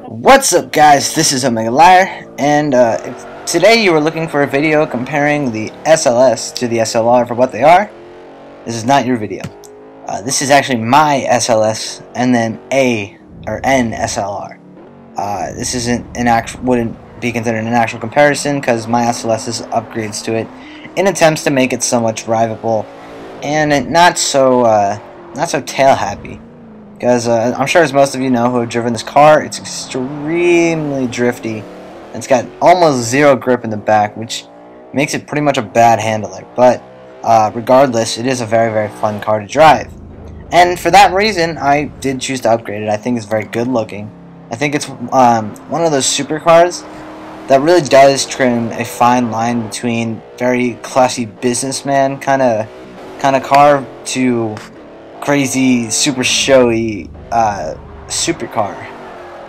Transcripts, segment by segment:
What's up, guys? This is OmegaLiar, and if today you were looking for a video comparing the SLS to the SLR for what they are, this is not your video. This is actually my SLS and then N SLR. This wouldn't be considered an actual comparison because my SLS is upgrades to it in attempts to make it somewhat drivable and not so tail happy. Because I'm sure, as most of you know who have driven this car, it's extremely drifty. And it's got almost zero grip in the back, which makes it pretty much a bad handler. But regardless, it is a very, very fun car to drive. And for that reason, I did choose to upgrade it. I think it's very good looking. I think it's one of those supercars that really does trim a fine line between very classy businessman kind of car to crazy, super showy supercar.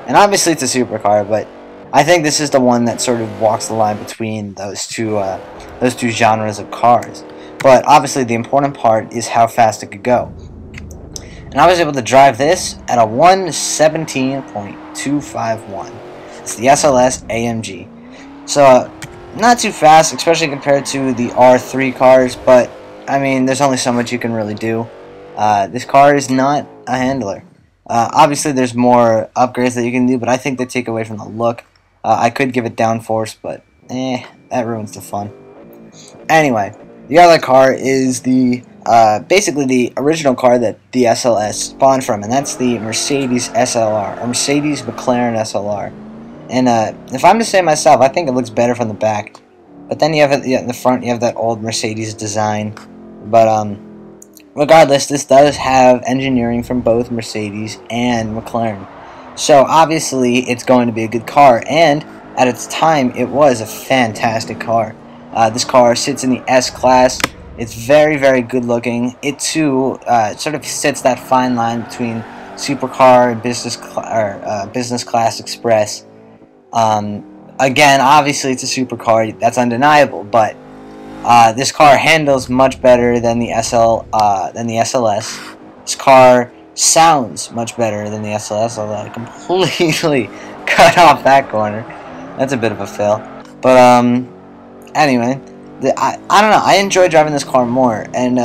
And obviously it's a supercar, but I think this is the one that sort of walks the line between those two genres of cars. But obviously the important part is how fast it could go. And I was able to drive this at a 117.251. It's the SLS AMG. So not too fast, especially compared to the R3 cars, but I mean, there's only so much you can really do. This car is not a handler. Obviously, there's more upgrades that you can do, but I think they take away from the look. I could give it downforce, but that ruins the fun. Anyway, the other car is the basically the original car that the SLS spawned from, and that's the Mercedes SLR, or Mercedes McLaren SLR. And if I'm to say myself, I think it looks better from the back. But then you have it in the front, you have that old Mercedes design. But regardless, this does have engineering from both Mercedes and McLaren. So obviously it's going to be a good car, and at its time it was a fantastic car. This car sits in the S class. It's very, very good looking. It too sort of sits that fine line between supercar and business class express. Again, obviously it's a supercar, that's undeniable, but this car handles much better than the SLS. This car sounds much better than the SLS, although I completely cut off that corner. That's a bit of a fail. But anyway, I don't know. I enjoy driving this car more. And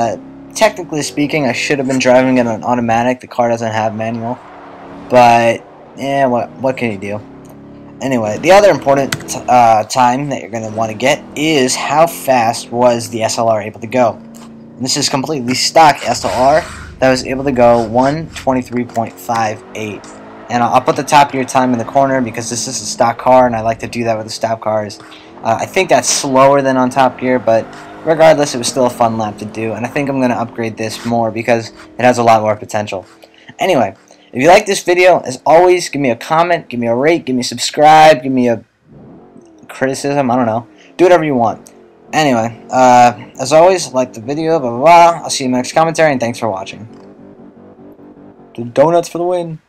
technically speaking, I should have been driving it on automatic. The car doesn't have manual. But yeah, what can you do? Anyway, the other important time that you're going to want to get is how fast was the SLR able to go. And this is completely stock SLR that was able to go 123.58. And I'll put the top gear time in the corner because this is a stock car, and I like to do that with the stock cars. I think that's slower than on top gear, but regardless, it was still a fun lap to do. And I think I'm going to upgrade this more because it has a lot more potential. Anyway, if you like this video, as always, give me a comment, give me a rate, give me a subscribe, give me a criticism, I don't know. Do whatever you want. Anyway, as always, like the video, blah, blah, blah. I'll see you in the next commentary, and thanks for watching. The donuts for the win.